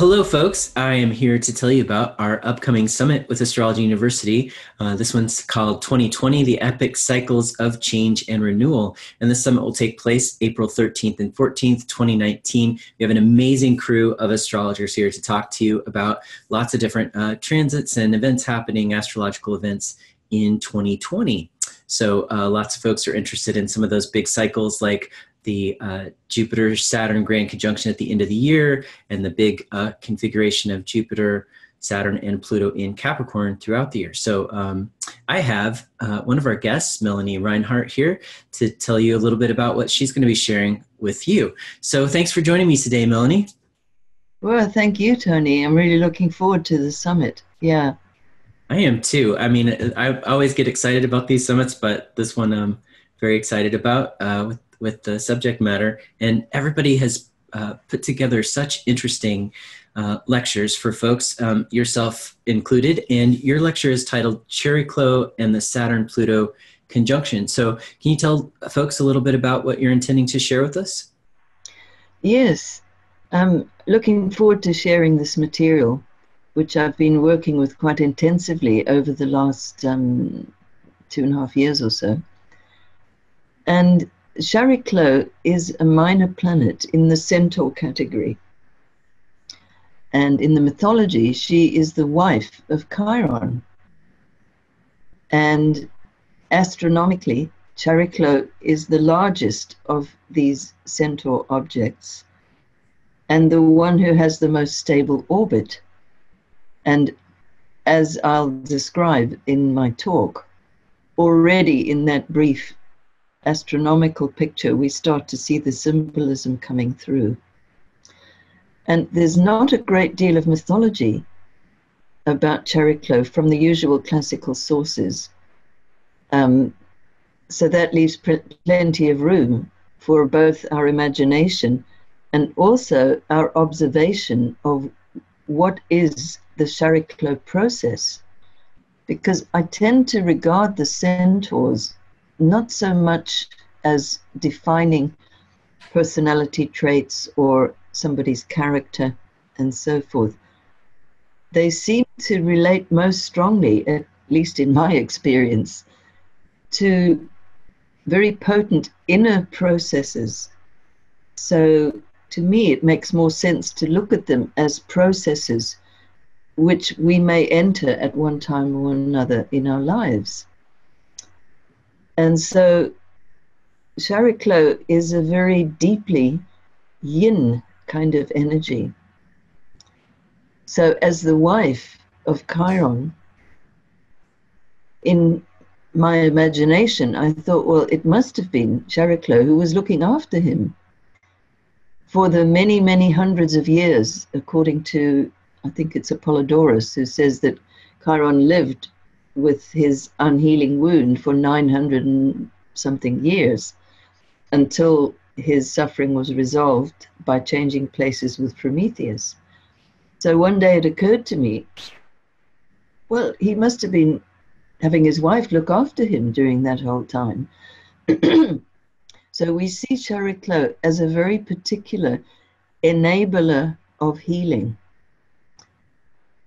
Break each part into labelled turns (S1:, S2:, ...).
S1: Hello, folks. I am here to tell you about our upcoming summit with Astrology University. This one's called 2020, The Epic Cycles of Change and Renewal. And this summit will take place April 13th and 14th, 2019. We have an amazing crew of astrologers here to talk to you about lots of different transits and events happening, astrological events in 2020. So lots of folks are interested in some of those big cycles like the Jupiter-Saturn grand conjunction at the end of the year, and the big configuration of Jupiter, Saturn, and Pluto in Capricorn throughout the year. So I have one of our guests, Melanie Reinhardt, here to tell you a little bit about what she's going to be sharing with you. So thanks for joining me today, Melanie.
S2: Well, thank you, Tony. I'm really looking forward to the summit. Yeah.
S1: I am too. I mean, I always get excited about these summits, but this one I'm very excited about with the subject matter. And everybody has put together such interesting lectures for folks, yourself included. And your lecture is titled Chariklo and the Saturn-Pluto conjunction. So can you tell folks a little bit about what you're intending to share with us?
S2: Yes. I'm looking forward to sharing this material, which I've been working with quite intensively over the last 2.5 years or so. And Chariklo is a minor planet in the Centaur category. And in the mythology, she is the wife of Chiron. And astronomically, Chariklo is the largest of these Centaur objects and the one who has the most stable orbit. And as I'll describe in my talk, already in that brief astronomical picture, we start to see the symbolism coming through. And there's not a great deal of mythology about Chariklo from the usual classical sources. So that leaves plenty of room for both our imagination and also our observation of what is the Chariklo process. Because I tend to regard the centaurs not so much as defining personality traits or somebody's character and so forth. They seem to relate most strongly, at least in my experience, to very potent inner processes. So to me, it makes more sense to look at them as processes which we may enter at one time or another in our lives. And so Chariklo is a very deeply yin kind of energy. So as the wife of Chiron, in my imagination, I thought, well, it must have been Chariklo who was looking after him for the many, many hundreds of years, according to, I think it's Apollodorus, who says that Chiron lived with his unhealing wound for 900 and something years until his suffering was resolved by changing places with Prometheus. So one day it occurred to me, well, he must have been having his wife look after him during that whole time. So we see Chariklo as a very particular enabler of healing.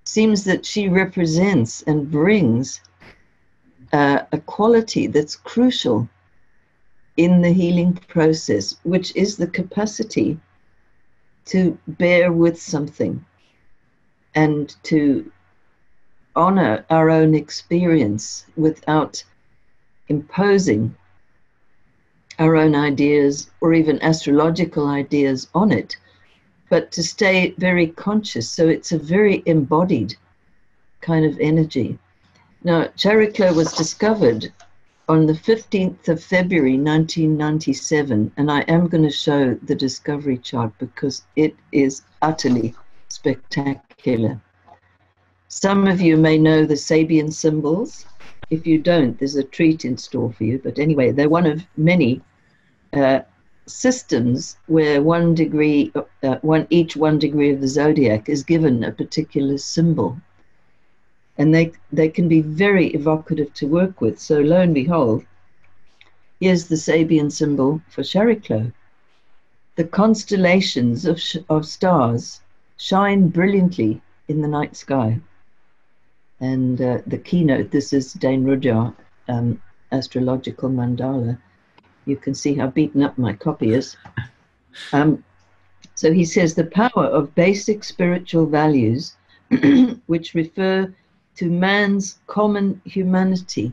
S2: Seems that she represents and brings a quality that's crucial in the healing process, which is the capacity to bear with something and to honor our own experience without imposing our own ideas or even astrological ideas on it, but to stay very conscious. So it's a very embodied kind of energy. Now, Chariklo was discovered on the 15th of February, 1997, and I am going to show the discovery chart because it is utterly spectacular. Some of you may know the Sabian symbols. If you don't, there's a treat in store for you. But anyway, they're one of many systems where each 1 degree of the zodiac is given a particular symbol. And they can be very evocative to work with. So lo and behold, here's the Sabian symbol for Chariklo. The constellations of stars shine brilliantly in the night sky. And the keynote, this is Dane Rudhyar, Astrological Mandala. You can see how beaten up my copy is. So he says the power of basic spiritual values, which refer to man's common humanity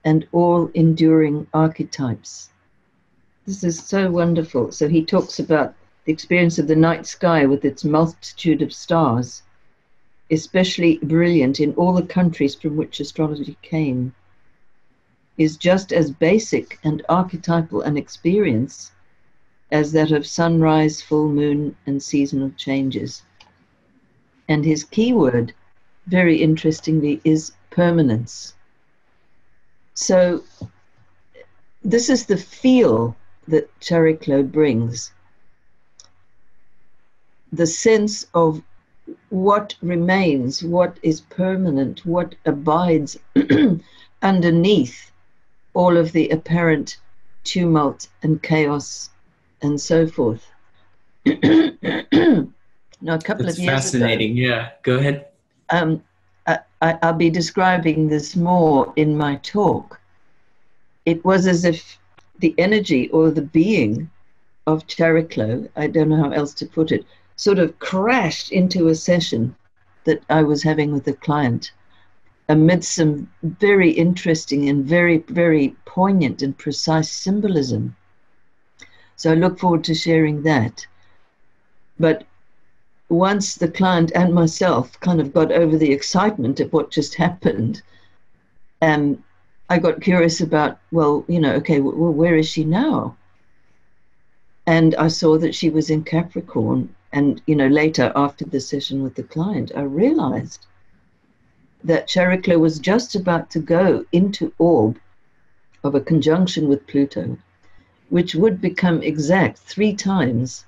S2: and all enduring archetypes. This is so wonderful. So he talks about the experience of the night sky with its multitude of stars, especially brilliant in all the countries from which astrology came, is just as basic and archetypal an experience as that of sunrise, full moon, and seasonal changes. And his keyword, very interestingly, is permanence. So this is the feel that Chariklo brings, the sense of what remains, what is permanent, what abides underneath all of the apparent tumult and chaos and so forth. Now, a couple
S1: That's
S2: of years
S1: fascinating.
S2: ago,
S1: Yeah, go ahead.
S2: I'll be describing this more in my talk. It was as if the energy or the being of Chariklo, I don't know how else to put it, sort of crashed into a session that I was having with a client amidst some very interesting and very, very poignant and precise symbolism. So I look forward to sharing that. But once the client and myself kind of got over the excitement of what just happened, I got curious about, well, okay, well, where is she now? And I saw that she was in Capricorn. And, later after the session with the client, I realized that Chariklo was just about to go into orb of a conjunction with Pluto, which would become exact 3 times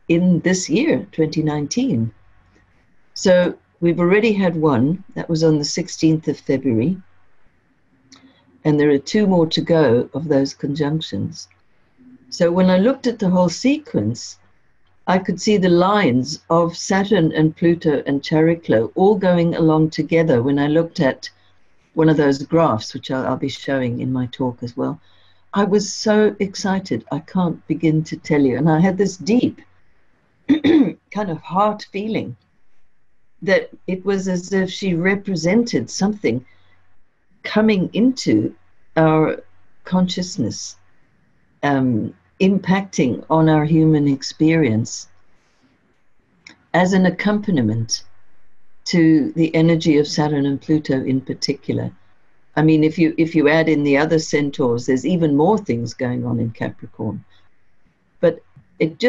S2: in this year, 2019. So we've already had one, that was on the 16th of February, and there are 2 more to go of those conjunctions. So when I looked at the whole sequence, I could see the lines of Saturn and Pluto and Chariklo all going along together when I looked at one of those graphs, which I'll be showing in my talk as well. I was so excited, I can't begin to tell you. And I had this deep kind of heart feeling that it was as if she represented something coming into our consciousness, impacting on our human experience as an accompaniment to the energy of Saturn and Pluto in particular. I mean, if you add in the other centaurs, there's even more things going on in Capricorn. But it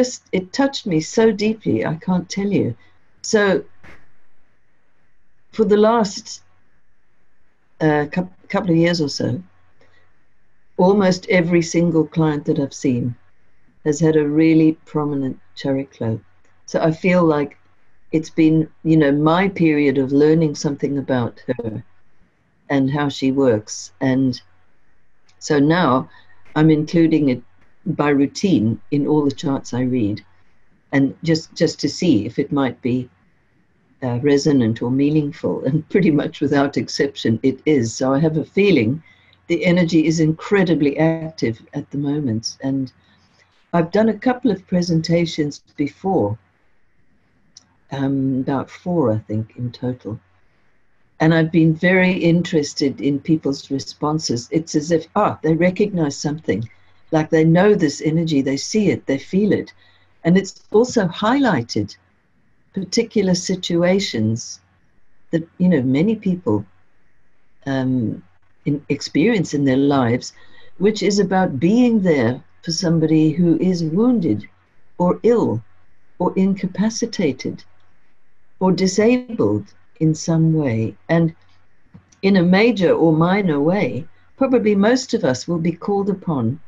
S2: touched me so deeply, I can't tell you. So for the last couple of years or so, almost every single client that I've seen has had a really prominent Chariklo. So I feel like it's been, my period of learning something about her and how she works. And so now I'm including it by routine in all the charts I read, and just to see if it might be resonant or meaningful. And pretty much without exception, it is. So I have a feeling the energy is incredibly active at the moment. And I've done a couple of presentations before, about 4, I think, in total. And I've been very interested in people's responses. It's as if, they recognize something, like they know this energy, they see it, they feel it. And it's also highlighted particular situations that, many people experience in their lives, which is about being there for somebody who is wounded or ill or incapacitated or disabled in some way. And in a major or minor way, probably most of us will be called upon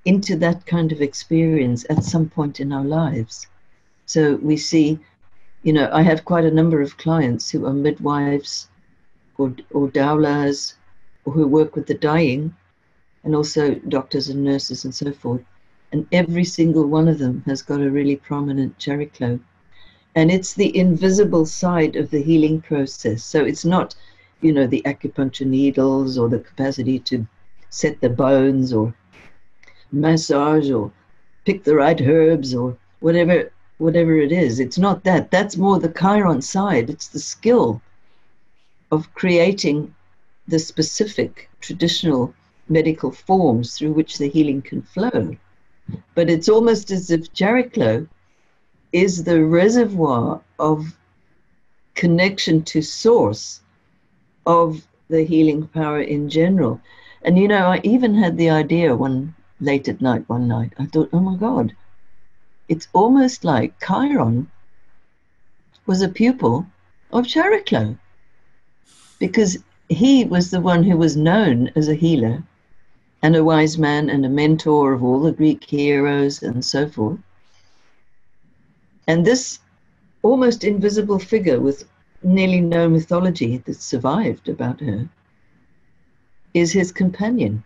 S2: into that kind of experience at some point in our lives. So we see, I have quite a number of clients who are midwives or doulas, or who work with the dying, and also doctors and nurses and so forth. And every single one of them has got a really prominent Chariklo. And it's the invisible side of the healing process. So it's not, the acupuncture needles or the capacity to set the bones or massage or pick the right herbs or whatever it is. It's not that. That's more the Chiron side. It's the skill of creating the specific traditional medical forms through which the healing can flow. But it's almost as if Chariklo is the reservoir of connection to source of the healing power in general. And I even had the idea late at night one night, I thought, oh my God, it's almost like Chiron was a pupil of Chariklo, because he was the one who was known as a healer and a wise man and a mentor of all the Greek heroes and so forth. And this almost invisible figure with nearly no mythology that survived about her is his companion,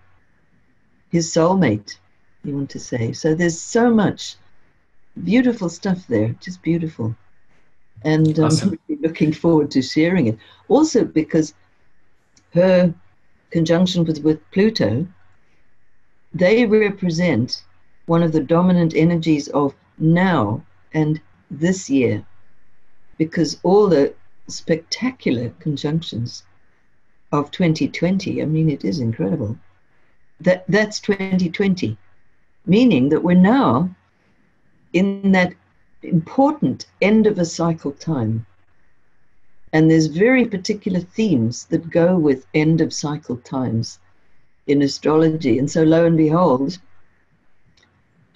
S2: his soulmate, you want to say. So there's so much beautiful stuff there, just beautiful. And
S1: Awesome.
S2: I'm really looking forward to sharing it. Also because her conjunction with Pluto, they represent one of the dominant energies of now and this year, because all the spectacular conjunctions of 2020, I mean, it is incredible. That's 2020, meaning that we're now in that important end of a cycle time. And there's very particular themes that go with end of cycle times in astrology. And so lo and behold,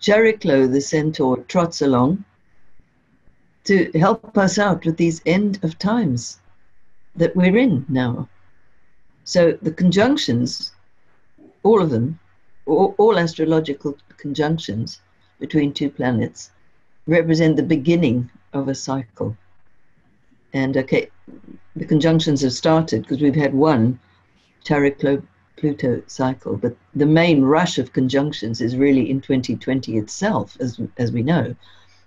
S2: Chariklo, the centaur, trots along to help us out with these end of times that we're in now. So the conjunctions, all of them, all astrological conjunctions between two planets, represent the beginning of a cycle. And okay, the conjunctions have started because we've had one Chariklo-Pluto cycle, but the main rush of conjunctions is really in 2020 itself, as we know.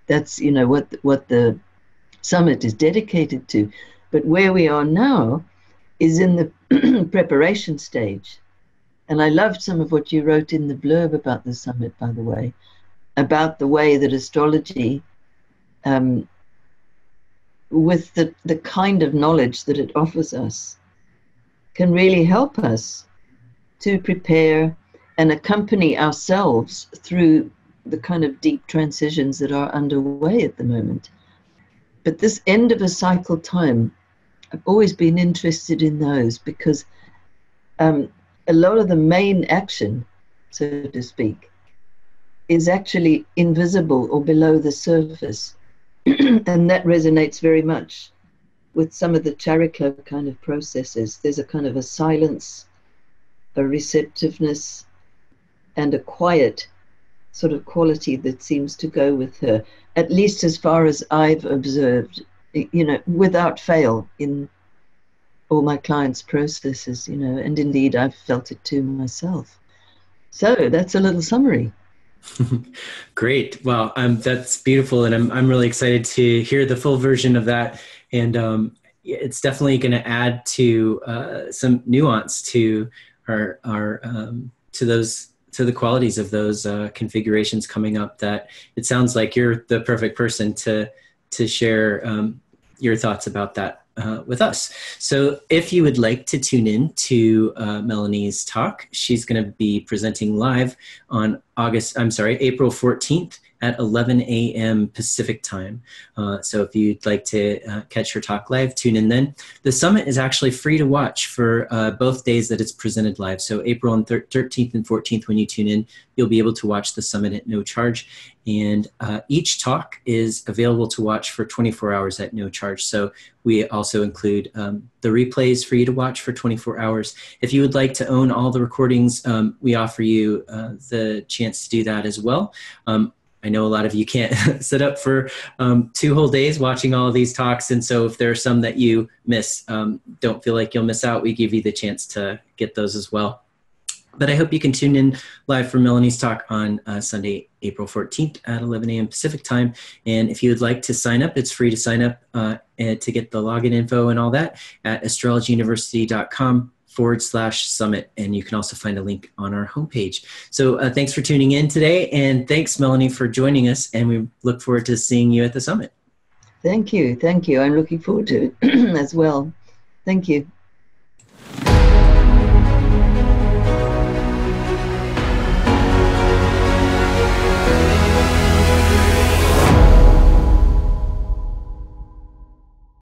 S2: That's what the summit is dedicated to. But where we are now is in the preparation stage. And I loved some of what you wrote in the blurb about the summit, by the way, about the way that astrology, with the kind of knowledge that it offers us, can really help us to prepare and accompany ourselves through the kind of deep transitions that are underway at the moment. But this end of a cycle time, I've always been interested in those, because a lot of the main action, so to speak, is actually invisible or below the surface. And that resonates very much with some of the Chariklo kind of processes. There's a kind of a silence, a receptiveness, and a quiet sort of quality that seems to go with her, at least as far as I've observed, without fail in all my clients' processes, and indeed I've felt it too myself. So that's a little summary.
S1: Great. Well, that's beautiful, and I'm really excited to hear the full version of that. And it's definitely going to add to some nuance to our to the qualities of those configurations coming up. That it sounds like you're the perfect person to share your thoughts about that with us. So if you would like to tune in to Melanie's talk, she's going to be presenting live on April 14th at 11 a.m. Pacific time. So if you'd like to catch her talk live, tune in then. The summit is actually free to watch for both days that it's presented live. So April 13th and 14th, when you tune in, you'll be able to watch the summit at no charge. And each talk is available to watch for 24 hours at no charge. So we also include the replays for you to watch for 24 hours. If you would like to own all the recordings, we offer you the chance to do that as well. I know a lot of you can't sit up for 2 whole days watching all of these talks. And so if there are some that you miss, don't feel like you'll miss out. We give you the chance to get those as well. But I hope you can tune in live for Melanie's talk on Sunday, April 14th at 11 a.m. Pacific time. And if you would like to sign up, it's free to sign up and to get the login info and all that at astrologyuniversity.com/summit. And you can also find a link on our homepage. So thanks for tuning in today. And thanks, Melanie, for joining us. And we look forward to seeing you at the summit.
S2: Thank you. Thank you. I'm looking forward to it as well. Thank you.